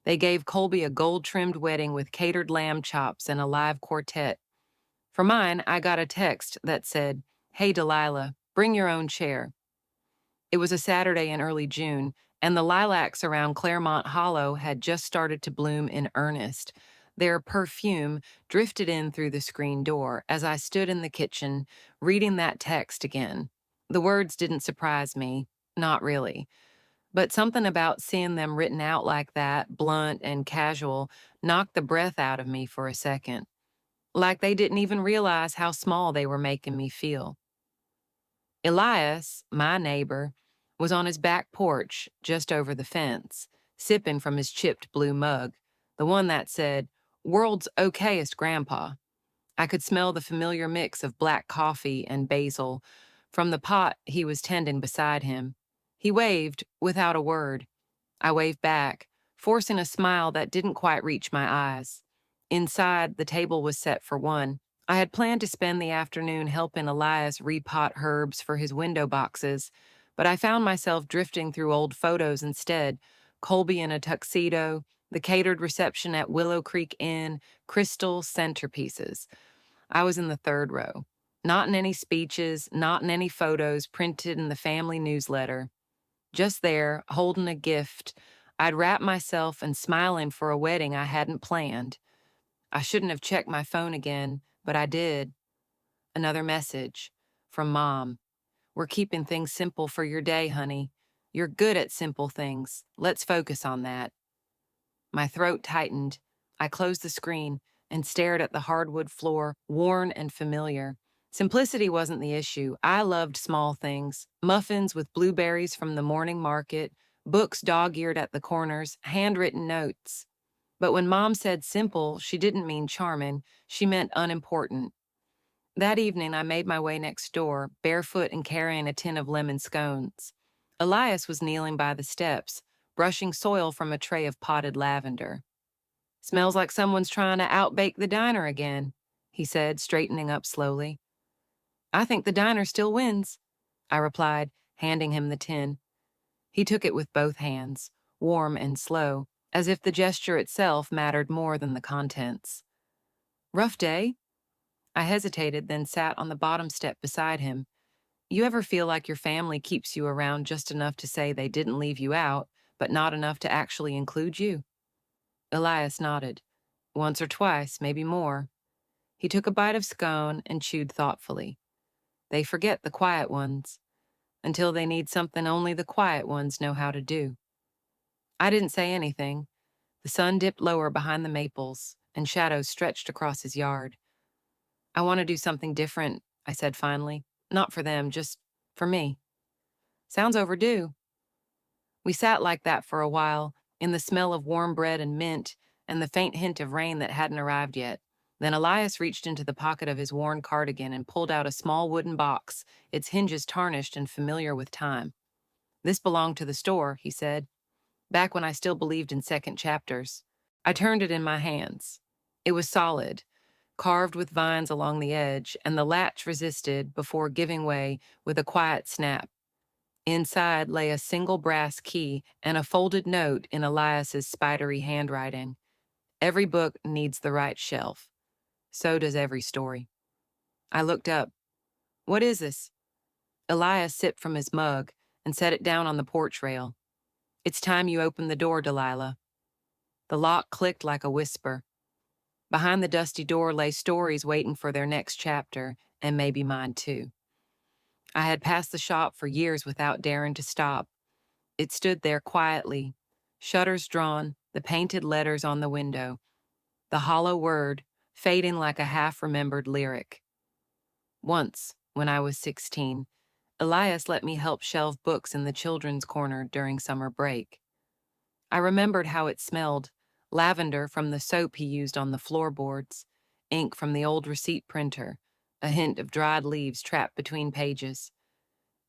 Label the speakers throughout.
Speaker 1: They gave Colby a gold-trimmed wedding with catered lamb chops and a live quartet. For mine, I got a text that said, "Hey Delilah, bring your own chair." It was a Saturday in early June, and the lilacs around Claremont Hollow had just started to bloom in earnest. Their perfume drifted in through the screen door as I stood in the kitchen, reading that text again. The words didn't surprise me, not really. But something about seeing them written out like that, blunt and casual, knocked the breath out of me for a second. Like they didn't even realize how small they were making me feel. Elias, my neighbor, was on his back porch just over the fence, sipping from his chipped blue mug, the one that said, "World's okayest grandpa." I could smell the familiar mix of black coffee and basil from the pot he was tending beside him. He waved without a word. I waved back, forcing a smile that didn't quite reach my eyes. Inside, the table was set for one. I had planned to spend the afternoon helping Elias repot herbs for his window boxes, but I found myself drifting through old photos instead. Colby in a tuxedo, the catered reception at Willow Creek Inn, crystal centerpieces. I was in the third row. Not in any speeches, not in any photos printed in the family newsletter. Just there, holding a gift, I'd wrap myself and smiling for a wedding I hadn't planned. I shouldn't have checked my phone again, but I did. Another message from Mom. "We're keeping things simple for your day, honey. You're good at simple things. Let's focus on that." My throat tightened. I closed the screen and stared at the hardwood floor, worn and familiar. Simplicity wasn't the issue. I loved small things: muffins with blueberries from the morning market, books dog-eared at the corners, handwritten notes. But when Mom said simple, she didn't mean charming. She meant unimportant. That evening, I made my way next door, barefoot and carrying a tin of lemon scones. Elias was kneeling by the steps, brushing soil from a tray of potted lavender. "Smells like someone's trying to outbake the diner again," he said, straightening up slowly. "I think the diner still wins," I replied, handing him the tin. He took it with both hands, warm and slow, as if the gesture itself mattered more than the contents. "Rough day?" I hesitated, then sat on the bottom step beside him. "You ever feel like your family keeps you around just enough to say they didn't leave you out, but not enough to actually include you?" Elias nodded. "Once or twice, maybe more." He took a bite of scone and chewed thoughtfully. "They forget the quiet ones. Until they need something only the quiet ones know how to do." I didn't say anything. The sun dipped lower behind the maples, and shadows stretched across his yard. "I want to do something different," I said finally. "Not for them, just for me." "Sounds overdue." We sat like that for a while, in the smell of warm bread and mint, and the faint hint of rain that hadn't arrived yet. Then Elias reached into the pocket of his worn cardigan and pulled out a small wooden box, its hinges tarnished and familiar with time. "This belonged to the store," he said, "back when I still believed in second chapters." I turned it in my hands. It was solid, carved with vines along the edge, and the latch resisted before giving way with a quiet snap. Inside lay a single brass key and a folded note in Elias's spidery handwriting. "Every book needs the right shelf. So does every story." I looked up. "What is this?" Elias sipped from his mug and set it down on the porch rail. "It's time you opened the door, Delilah." The lock clicked like a whisper. Behind the dusty door lay stories waiting for their next chapter, and maybe mine too. I had passed the shop for years without daring to stop. It stood there quietly, shutters drawn, the painted letters on the window, the hollow word fading like a half-remembered lyric. Once, when I was 16, Elias let me help shelve books in the children's corner during summer break. I remembered how it smelled: lavender from the soap he used on the floorboards, ink from the old receipt printer, a hint of dried leaves trapped between pages.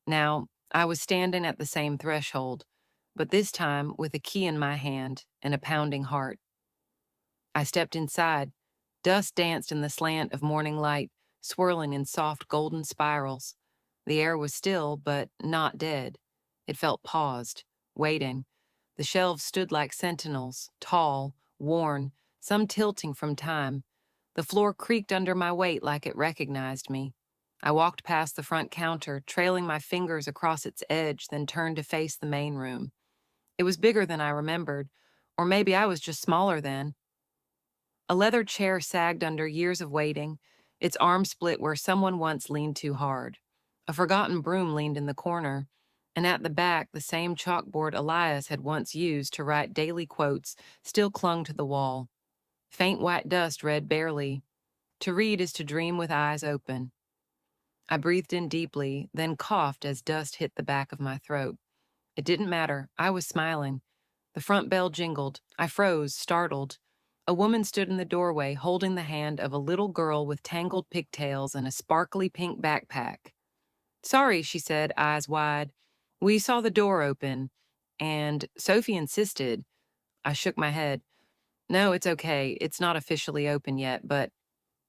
Speaker 1: Now, I was standing at the same threshold, but this time with a key in my hand and a pounding heart. I stepped inside. Dust danced in the slant of morning light, swirling in soft golden spirals. The air was still, but not dead. It felt paused, waiting. The shelves stood like sentinels, tall, worn, some tilting from time. The floor creaked under my weight like it recognized me. I walked past the front counter, trailing my fingers across its edge, then turned to face the main room. It was bigger than I remembered, or maybe I was just smaller then. A leather chair sagged under years of waiting, its arms split where someone once leaned too hard. A forgotten broom leaned in the corner, and at the back, the same chalkboard Elias had once used to write daily quotes still clung to the wall. Faint white dust read barely, "To read is to dream with eyes open." I breathed in deeply, then coughed as dust hit the back of my throat. It didn't matter. I was smiling. The front bell jingled. I froze, startled. A woman stood in the doorway, holding the hand of a little girl with tangled pigtails and a sparkly pink backpack. "Sorry," she said, eyes wide. "We saw the door open, and Sophie insisted." I shook my head. "No, it's okay. It's not officially open yet, but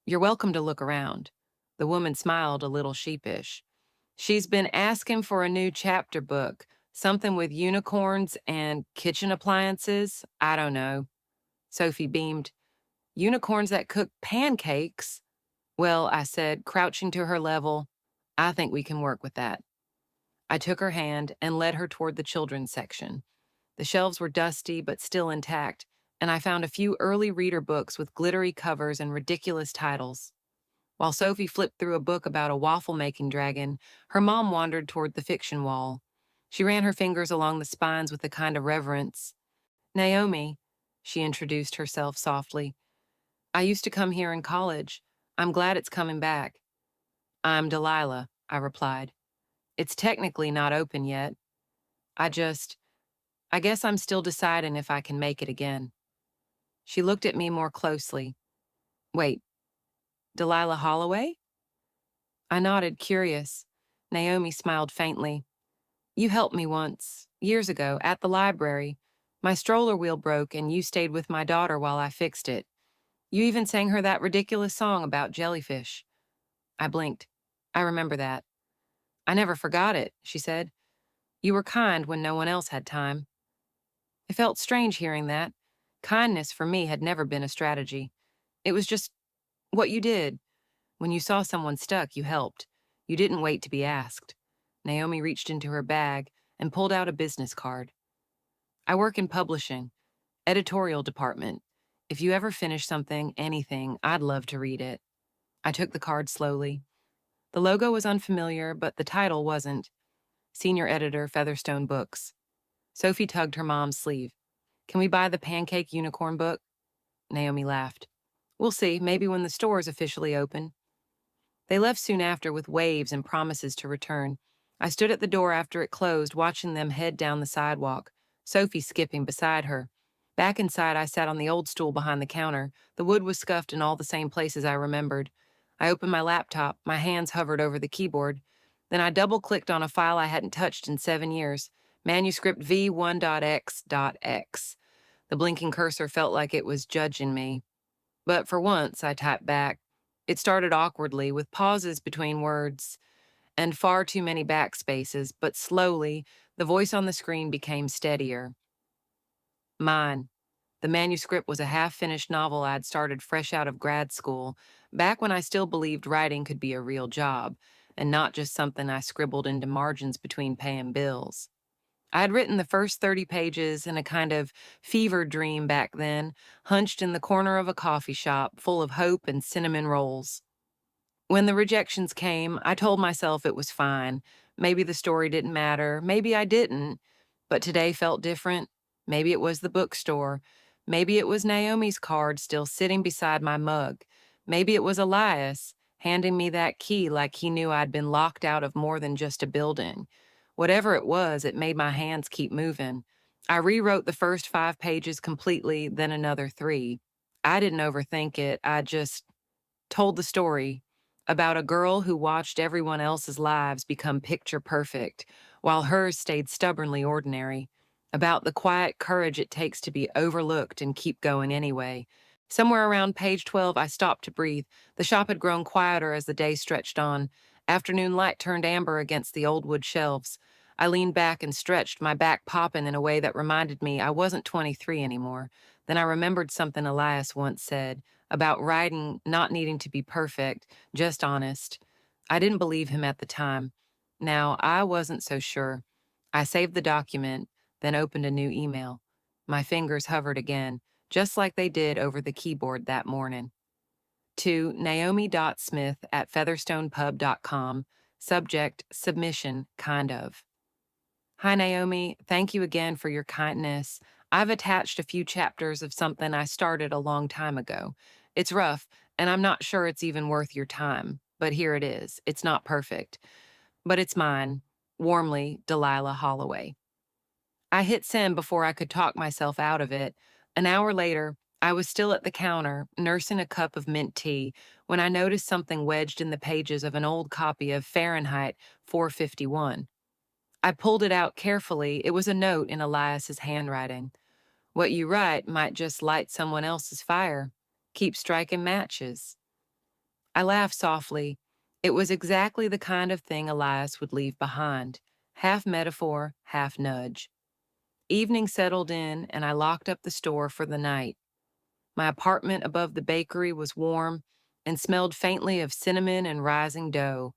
Speaker 1: you're welcome to look around." The woman smiled a little sheepish. "She's been asking for a new chapter book, something with unicorns and kitchen appliances. I don't know." Sophie beamed. "Unicorns that cook pancakes?" "Well," I said, crouching to her level, "I think we can work with that." I took her hand and led her toward the children's section. The shelves were dusty but still intact, and I found a few early reader books with glittery covers and ridiculous titles. While Sophie flipped through a book about a waffle-making dragon, her mom wandered toward the fiction wall. She ran her fingers along the spines with a kind of reverence. "Naomi," she introduced herself softly. "I used to come here in college. I'm glad it's coming back." "I'm Delilah," I replied. "It's technically not open yet. I just, I guess I'm still deciding if I can make it again." She looked at me more closely. "Wait, Delilah Holloway?" I nodded, curious. Naomi smiled faintly. "You helped me once, years ago, at the library. My stroller wheel broke and you stayed with my daughter while I fixed it. You even sang her that ridiculous song about jellyfish." I blinked. "I remember that." "I never forgot it," she said. "You were kind when no one else had time." It felt strange hearing that. Kindness for me had never been a strategy. It was just what you did. When you saw someone stuck, you helped. You didn't wait to be asked. Naomi reached into her bag and pulled out a business card. "I work in publishing, editorial department. If you ever finish something, anything, I'd love to read it." I took the card slowly. The logo was unfamiliar, but the title wasn't. Senior editor, Featherstone Books. Sophie tugged her mom's sleeve. "Can we buy the Pancake Unicorn book?" Naomi laughed. "We'll see, maybe when the store is officially open." They left soon after with waves and promises to return. I stood at the door after it closed, watching them head down the sidewalk, Sophie skipping beside her. Back inside, I sat on the old stool behind the counter. The wood was scuffed in all the same places I remembered. I opened my laptop, my hands hovered over the keyboard. Then I double-clicked on a file I hadn't touched in 7 years, manuscript V1.x.x. The blinking cursor felt like it was judging me. But for once, I typed back. It started awkwardly, with pauses between words and far too many backspaces, but slowly, the voice on the screen became steadier. Mine. The manuscript was a half-finished novel I'd started fresh out of grad school, back when I still believed writing could be a real job, and not just something I scribbled into margins between paying bills. I had written the first 30 pages in a kind of fever dream back then, hunched in the corner of a coffee shop full of hope and cinnamon rolls. When the rejections came, I told myself it was fine. Maybe the story didn't matter. Maybe I didn't. But today felt different. Maybe it was the bookstore. Maybe it was Naomi's card still sitting beside my mug. Maybe it was Elias handing me that key like he knew I'd been locked out of more than just a building. Whatever it was, it made my hands keep moving. I rewrote the first 5 pages completely, then another 3. I didn't overthink it. I just told the story about a girl who watched everyone else's lives become picture perfect, while hers stayed stubbornly ordinary, about the quiet courage it takes to be overlooked and keep going anyway. Somewhere around page 12, I stopped to breathe. The shop had grown quieter as the day stretched on. Afternoon light turned amber against the old wood shelves. I leaned back and stretched, my back popping in a way that reminded me I wasn't 23 anymore. Then I remembered something Elias once said about writing not needing to be perfect, just honest. I didn't believe him at the time. Now, I wasn't so sure. I saved the document, then opened a new email. My fingers hovered again, just like they did over the keyboard that morning. To naomi.smith@featherstonepub.com, subject, submission, kind of. Hi, Naomi. Thank you again for your kindness. I've attached a few chapters of something I started a long time ago. It's rough, and I'm not sure it's even worth your time, but here it is. It's not perfect, but it's mine. Warmly, Delilah Holloway. I hit send before I could talk myself out of it. An hour later, I was still at the counter, nursing a cup of mint tea, when I noticed something wedged in the pages of an old copy of Fahrenheit 451. I pulled it out carefully. It was a note in Elias's handwriting. What you write might just light someone else's fire. Keep striking matches. I laughed softly. It was exactly the kind of thing Elias would leave behind. Half metaphor, half nudge. Evening settled in, and I locked up the store for the night. My apartment above the bakery was warm and smelled faintly of cinnamon and rising dough.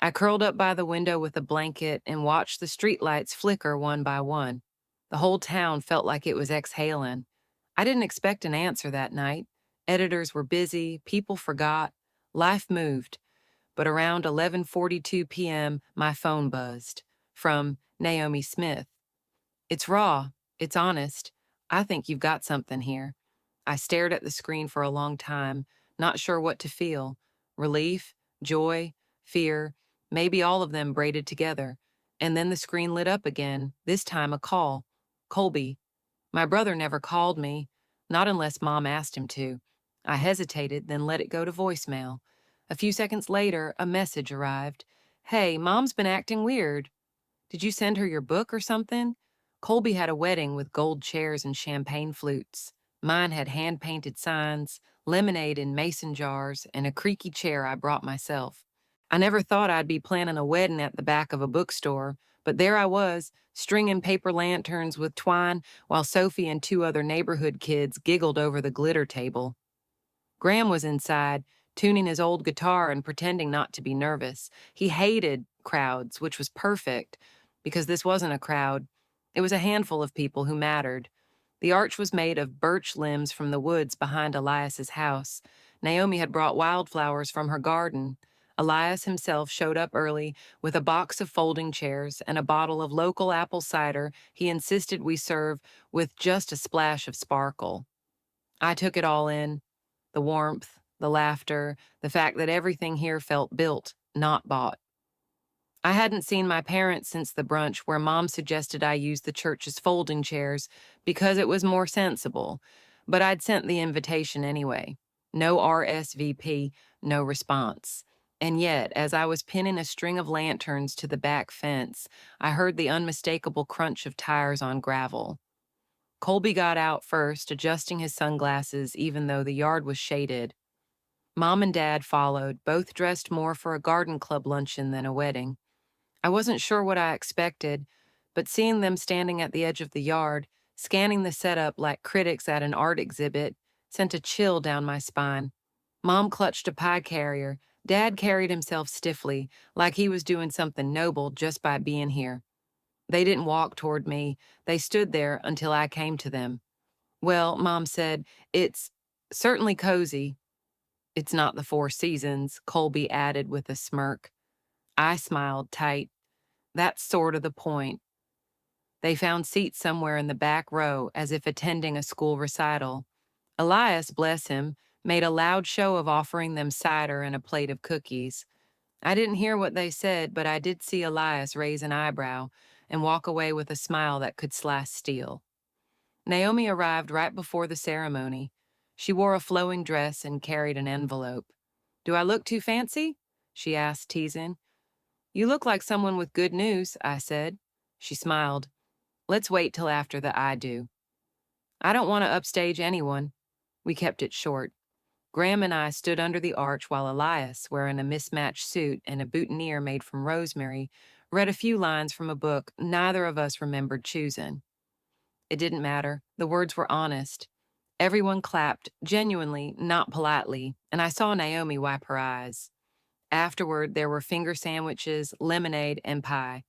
Speaker 1: I curled up by the window with a blanket and watched the streetlights flicker one by one. The whole town felt like it was exhaling. I didn't expect an answer that night. Editors were busy, people forgot, life moved. But around 11:42 p.m., my phone buzzed from Naomi Smith. It's raw. It's honest. I think you've got something here. I stared at the screen for a long time, not sure what to feel. Relief, joy, fear, maybe all of them braided together. And then the screen lit up again, this time a call. Colby. My brother never called me, not unless Mom asked him to. I hesitated, then let it go to voicemail. A few seconds later, a message arrived. Hey, Mom's been acting weird. Did you send her your book or something? Colby had a wedding with gold chairs and champagne flutes. Mine had hand-painted signs, lemonade in mason jars, and a creaky chair I brought myself. I never thought I'd be planning a wedding at the back of a bookstore, but there I was, stringing paper lanterns with twine while Sophie and two other neighborhood kids giggled over the glitter table. Graham was inside, tuning his old guitar and pretending not to be nervous. He hated crowds, which was perfect, because this wasn't a crowd. It was a handful of people who mattered. The arch was made of birch limbs from the woods behind Elias's house. Naomi had brought wildflowers from her garden. Elias himself showed up early with a box of folding chairs and a bottle of local apple cider he insisted we serve with just a splash of sparkle. I took it all in. The warmth, the laughter, the fact that everything here felt built, not bought. I hadn't seen my parents since the brunch where Mom suggested I use the church's folding chairs because it was more sensible, but I'd sent the invitation anyway. No RSVP, no response. And yet, as I was pinning a string of lanterns to the back fence, I heard the unmistakable crunch of tires on gravel. Colby got out first, adjusting his sunglasses even though the yard was shaded. Mom and Dad followed, both dressed more for a garden club luncheon than a wedding. I wasn't sure what I expected, but seeing them standing at the edge of the yard, scanning the setup like critics at an art exhibit, sent a chill down my spine. Mom clutched a pie carrier. Dad carried himself stiffly, like he was doing something noble just by being here. They didn't walk toward me. They stood there until I came to them. Well, Mom said, it's certainly cozy. It's not the Four Seasons, Colby added with a smirk. I smiled tight. That's sort of the point. They found seats somewhere in the back row as if attending a school recital. Elias, bless him, made a loud show of offering them cider and a plate of cookies. I didn't hear what they said, but I did see Elias raise an eyebrow and walk away with a smile that could slice steel. Naomi arrived right before the ceremony. She wore a flowing dress and carried an envelope. Do I look too fancy? She asked, teasing. You look like someone with good news, I said. She smiled. Let's wait till after the I do. I don't want to upstage anyone. We kept it short. Graham and I stood under the arch while Elias, wearing a mismatched suit and a boutonniere made from rosemary, Read a few lines from a book neither of us remembered choosing. It didn't matter. The words were honest. Everyone clapped, genuinely, not politely, and I saw Naomi wipe her eyes. Afterward, there were finger sandwiches, lemonade, and pie.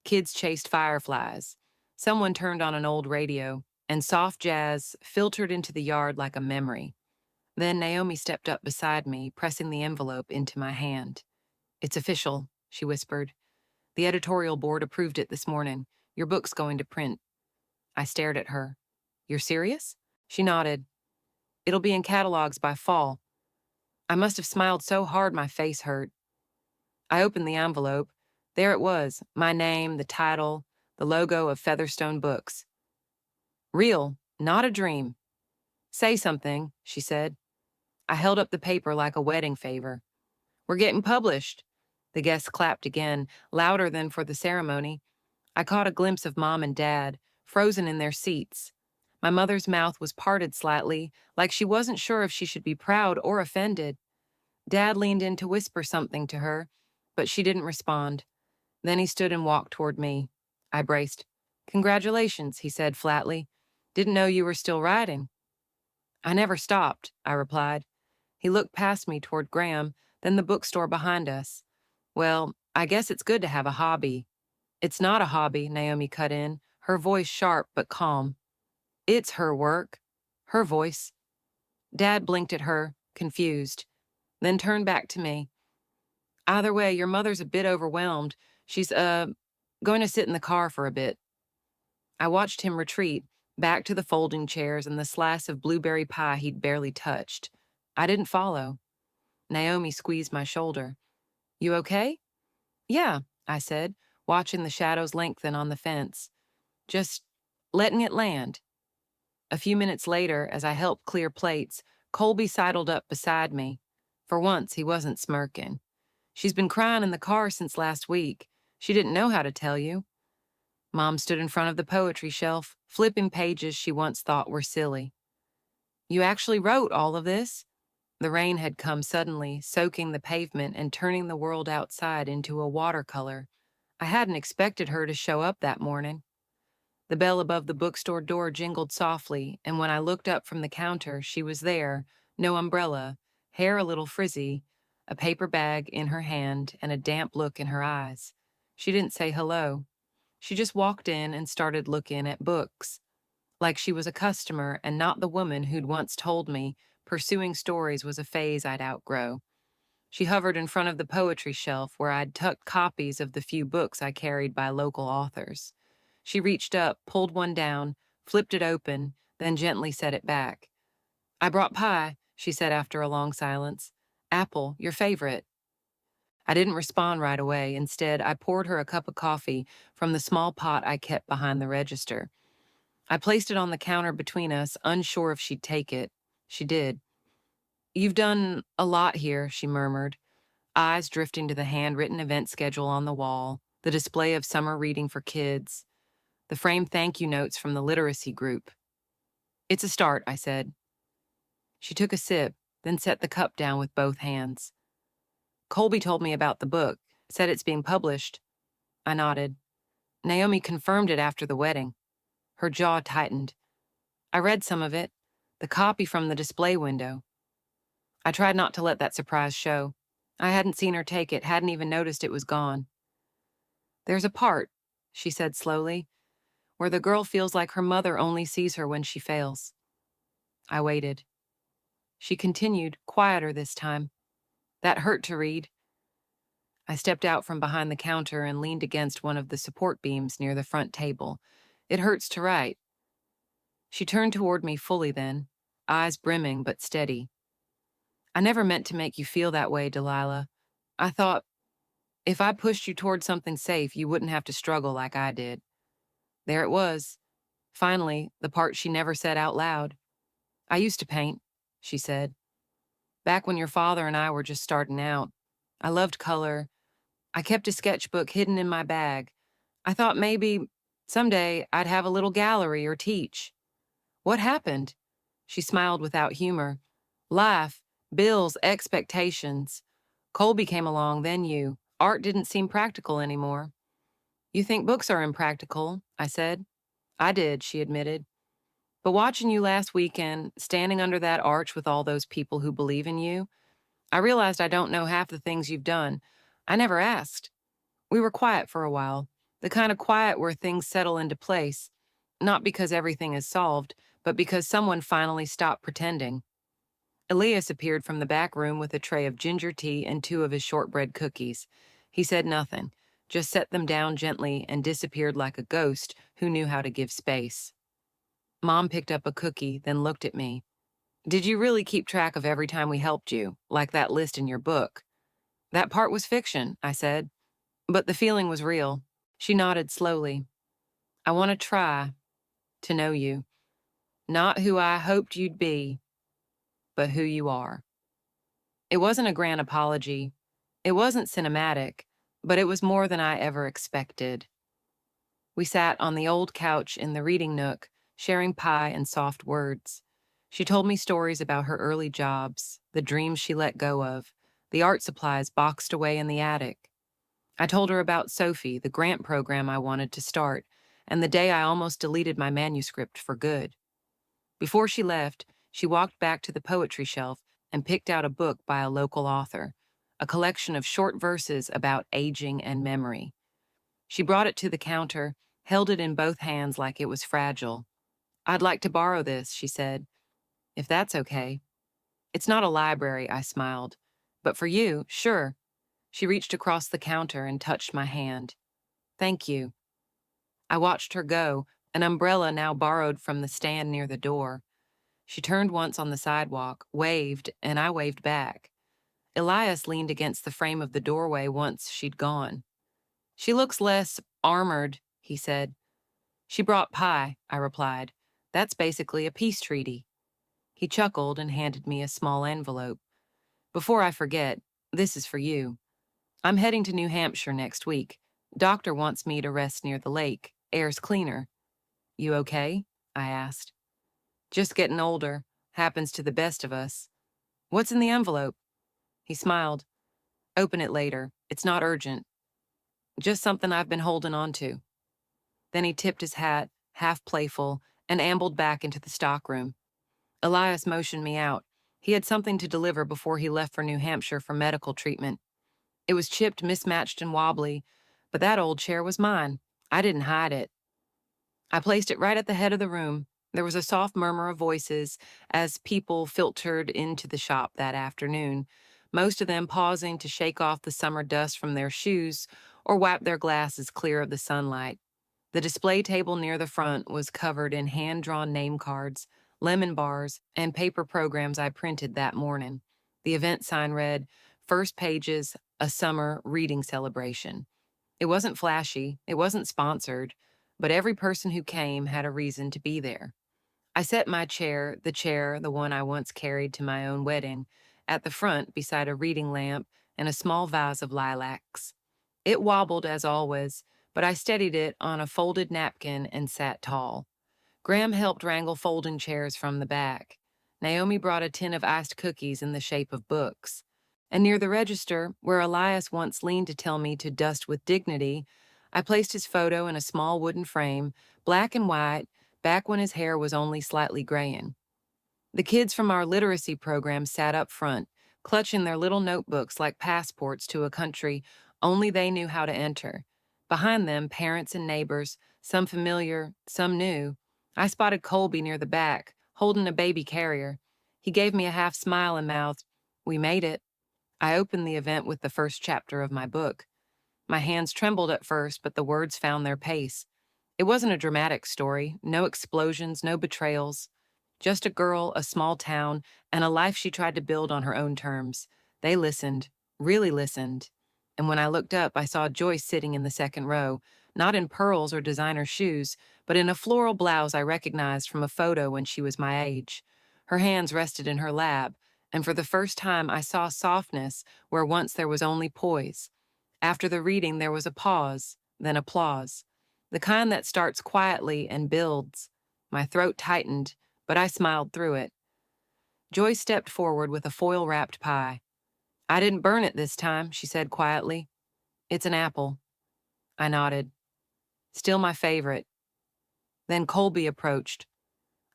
Speaker 1: Kids chased fireflies. Someone turned on an old radio, and soft jazz filtered into the yard like a memory. Then Naomi stepped up beside me, pressing the envelope into my hand. "It's official," she whispered. "The editorial board approved it this morning. Your book's going to print." I stared at her. "You're serious?" She nodded. "It'll be in catalogs by fall." I must have smiled so hard my face hurt. I opened the envelope. There it was, my name, the title, the logo of Featherstone Books. "Real, not a dream." "Say something," she said. I held up the paper like a wedding favor. "We're getting published." The guests clapped again, louder than for the ceremony. I caught a glimpse of Mom and Dad, frozen in their seats. My mother's mouth was parted slightly, like she wasn't sure if she should be proud or offended. Dad leaned in to whisper something to her, but she didn't respond. Then he stood and walked toward me. I braced. "Congratulations," he said flatly. "Didn't know you were still writing." "I never stopped," I replied. He looked past me toward Graham, then the bookstore behind us. "Well, I guess it's good to have a hobby." "It's not a hobby," Naomi cut in, her voice sharp but calm. "It's her work." Her voice. Dad blinked at her, confused, then turned back to me. "Either way, your mother's a bit overwhelmed. She's, going to sit in the car for a bit." I watched him retreat, back to the folding chairs and the slice of blueberry pie he'd barely touched. I didn't follow. Naomi squeezed my shoulder. "You okay?" "Yeah," I said, watching the shadows lengthen on the fence. "Just letting it land." A few minutes later, as I helped clear plates, Colby sidled up beside me. For once, he wasn't smirking. "She's been crying in the car since last week. She didn't know how to tell you." Mom stood in front of the poetry shelf, flipping pages she once thought were silly. "You actually wrote all of this?" The rain had come suddenly, soaking the pavement and turning the world outside into a watercolor. I hadn't expected her to show up that morning. The bell above the bookstore door jingled softly, and when I looked up from the counter, she was there, no umbrella, hair a little frizzy, a paper bag in her hand, and a damp look in her eyes. She didn't say hello. She just walked in and started looking at books, like she was a customer and not the woman who'd once told me pursuing stories was a phase I'd outgrow. She hovered in front of the poetry shelf where I'd tucked copies of the few books I carried by local authors. She reached up, pulled one down, flipped it open, then gently set it back. "I brought pie," she said after a long silence. "Apple, your favorite." I didn't respond right away. Instead, I poured her a cup of coffee from the small pot I kept behind the register. I placed it on the counter between us, unsure if she'd take it. She did. "You've done a lot here," she murmured, eyes drifting to the handwritten event schedule on the wall, the display of summer reading for kids, the framed thank you notes from the literacy group. "It's a start," I said. She took a sip, then set the cup down with both hands. "Colby told me about the book, said it's being published." I nodded. "Naomi confirmed it after the wedding." Her jaw tightened. "I read some of it, the copy from the display window." I tried not to let that surprise show. I hadn't seen her take it, hadn't even noticed it was gone. "There's a part," she said slowly, "where the girl feels like her mother only sees her when she fails." I waited. She continued, quieter this time. "That hurt to read." I stepped out from behind the counter and leaned against one of the support beams near the front table. "It hurts to write." She turned toward me fully then, eyes brimming but steady. "I never meant to make you feel that way, Delilah. I thought if I pushed you toward something safe, you wouldn't have to struggle like I did." There it was. Finally, the part she never said out loud. "I used to paint," she said. "Back when your father and I were just starting out. I loved color. I kept a sketchbook hidden in my bag. I thought maybe someday I'd have a little gallery or teach." "What happened?" She smiled without humor. "Life, bills, expectations. Colby came along, then you. Art didn't seem practical anymore." You think books are impractical, I said. I did, she admitted. But watching you last weekend, standing under that arch with all those people who believe in you, I realized I don't know half the things you've done. I never asked. We were quiet for a while, the kind of quiet where things settle into place, not because everything is solved, but because someone finally stopped pretending. Elias appeared from the back room with a tray of ginger tea and two of his shortbread cookies. He said nothing, just set them down gently and disappeared like a ghost who knew how to give space. Mom picked up a cookie, then looked at me. Did you really keep track of every time we helped you, like that list in your book? That part was fiction, I said, but the feeling was real. She nodded slowly. I want to try to know you. Not who I hoped you'd be, but who you are. It wasn't a grand apology. It wasn't cinematic, but it was more than I ever expected. We sat on the old couch in the reading nook, sharing pie and soft words. She told me stories about her early jobs, the dreams she let go of, the art supplies boxed away in the attic. I told her about Sophie, the grant program I wanted to start, and the day I almost deleted my manuscript for good. Before she left, she walked back to the poetry shelf and picked out a book by a local author, a collection of short verses about aging and memory. She brought it to the counter, held it in both hands like it was fragile. I'd like to borrow this, she said, if that's okay. It's not a library, I smiled. But for you, sure. She reached across the counter and touched my hand. Thank you. I watched her go, an umbrella now borrowed from the stand near the door. She turned once on the sidewalk, waved, and I waved back. Elias leaned against the frame of the doorway once she'd gone. She looks less armored, he said. She brought pie, I replied. That's basically a peace treaty. He chuckled and handed me a small envelope. Before I forget, this is for you. I'm heading to New Hampshire next week. Doctor wants me to rest near the lake. Air's cleaner. You okay? I asked. Just getting older. Happens to the best of us. What's in the envelope? He smiled. Open it later. It's not urgent. Just something I've been holding on to. Then he tipped his hat, half playful, and ambled back into the stockroom. Elias motioned me out. He had something to deliver before he left for New Hampshire for medical treatment. It was chipped, mismatched, and wobbly, but that old chair was mine. I didn't hide it. I placed it right at the head of the room. There was a soft murmur of voices as people filtered into the shop that afternoon, most of them pausing to shake off the summer dust from their shoes or wipe their glasses clear of the sunlight. The display table near the front was covered in hand-drawn name cards, lemon bars, and paper programs I printed that morning. The event sign read, First Pages, a Summer Reading Celebration. It wasn't flashy, it wasn't sponsored, but every person who came had a reason to be there. I set my chair, the one I once carried to my own wedding, at the front beside a reading lamp and a small vase of lilacs. It wobbled as always, but I steadied it on a folded napkin and sat tall. Graham helped wrangle folding chairs from the back. Naomi brought a tin of iced cookies in the shape of books. And near the register, where Elias once leaned to tell me to dust with dignity, I placed his photo in a small wooden frame, black and white, back when his hair was only slightly graying. The kids from our literacy program sat up front, clutching their little notebooks like passports to a country only they knew how to enter. Behind them, parents and neighbors, some familiar, some new. I spotted Colby near the back, holding a baby carrier. He gave me a half smile and mouthed, "We made it." I opened the event with the first chapter of my book. My hands trembled at first, but the words found their pace. It wasn't a dramatic story, no explosions, no betrayals. Just a girl, a small town, and a life she tried to build on her own terms. They listened, really listened. And when I looked up, I saw Joyce sitting in the second row, not in pearls or designer shoes, but in a floral blouse I recognized from a photo when she was my age. Her hands rested in her lap, and for the first time I saw softness where once there was only poise. After the reading, there was a pause, then applause. The kind that starts quietly and builds. My throat tightened, but I smiled through it. Joyce stepped forward with a foil-wrapped pie. "I didn't burn it this time," she said quietly. "It's an apple." I nodded. Still my favorite. Then Colby approached.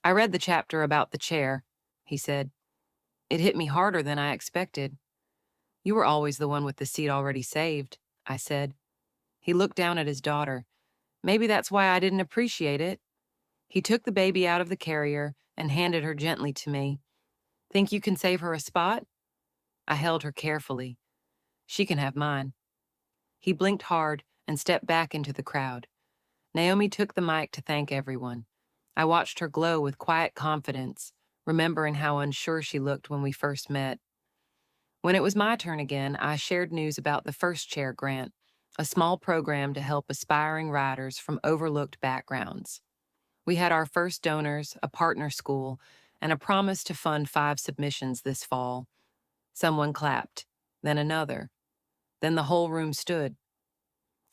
Speaker 1: I read the chapter about the chair, he said. It hit me harder than I expected. You were always the one with the seat already saved, I said. He looked down at his daughter. Maybe that's why I didn't appreciate it. He took the baby out of the carrier and handed her gently to me. Think you can save her a spot? I held her carefully. She can have mine. He blinked hard and stepped back into the crowd. Naomi took the mic to thank everyone. I watched her glow with quiet confidence, remembering how unsure she looked when we first met. When it was my turn again, I shared news about the First Chair Grant, a small program to help aspiring riders from overlooked backgrounds. We had our first donors, a partner school, and a promise to fund 5 submissions this fall. Someone clapped, then another. Then the whole room stood.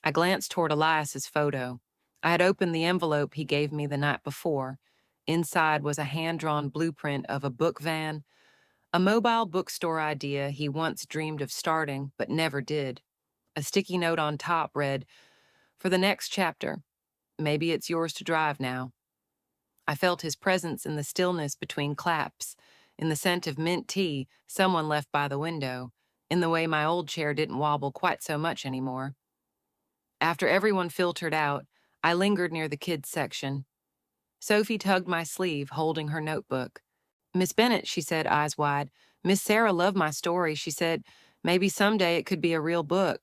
Speaker 1: I glanced toward Elias's photo. I had opened the envelope he gave me the night before. Inside was a hand-drawn blueprint of a book van, a mobile bookstore idea he once dreamed of starting but never did. A sticky note on top read, "For the next chapter, maybe it's yours to drive now." I felt his presence in the stillness between claps, in the scent of mint tea someone left by the window, in the way my old chair didn't wobble quite so much anymore. After everyone filtered out, I lingered near the kids' section. Sophie tugged my sleeve, holding her notebook. "Miss Bennett," she said, eyes wide, "Miss Sarah loved my story. She said maybe someday it could be a real book."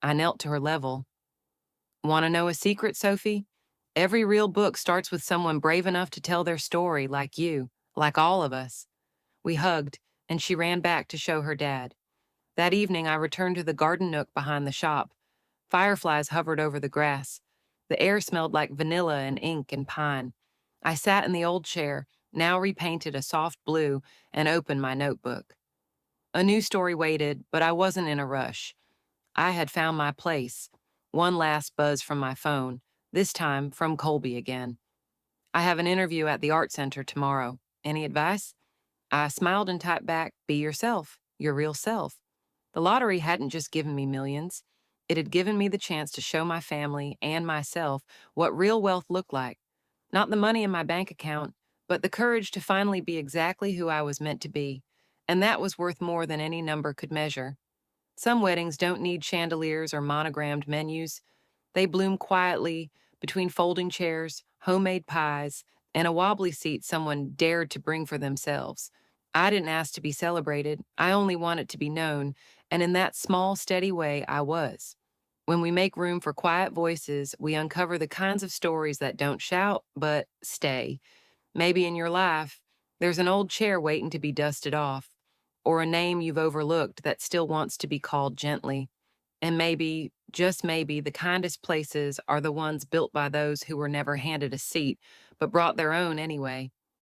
Speaker 1: I knelt to her level. "Want to know a secret, Sophie? Every real book starts with someone brave enough to tell their story, like you, like all of us." We hugged, and she ran back to show her dad. That evening, I returned to the garden nook behind the shop. Fireflies hovered over the grass. The air smelled like vanilla and ink and pine. I sat in the old chair, now repainted a soft blue, and opened my notebook. A new story waited, but I wasn't in a rush. I had found my place. One last buzz from my phone, this time from Colby again. "I have an interview at the Art Center tomorrow. Any advice?" I smiled and typed back, "Be yourself, your real self." The lottery hadn't just given me millions. It had given me the chance to show my family and myself what real wealth looked like. Not the money in my bank account, but the courage to finally be exactly who I was meant to be. And that was worth more than any number could measure. Some weddings don't need chandeliers or monogrammed menus. They bloom quietly between folding chairs, homemade pies, and a wobbly seat someone dared to bring for themselves. I didn't ask to be celebrated. I only wanted to be known, and in that small, steady way, I was. When we make room for quiet voices, we uncover the kinds of stories that don't shout, but stay. Maybe in your life, there's an old chair waiting to be dusted off, or a name you've overlooked that still wants to be called gently. And maybe, just maybe, the kindest places are the ones built by those who were never handed a seat, but brought their own anyway.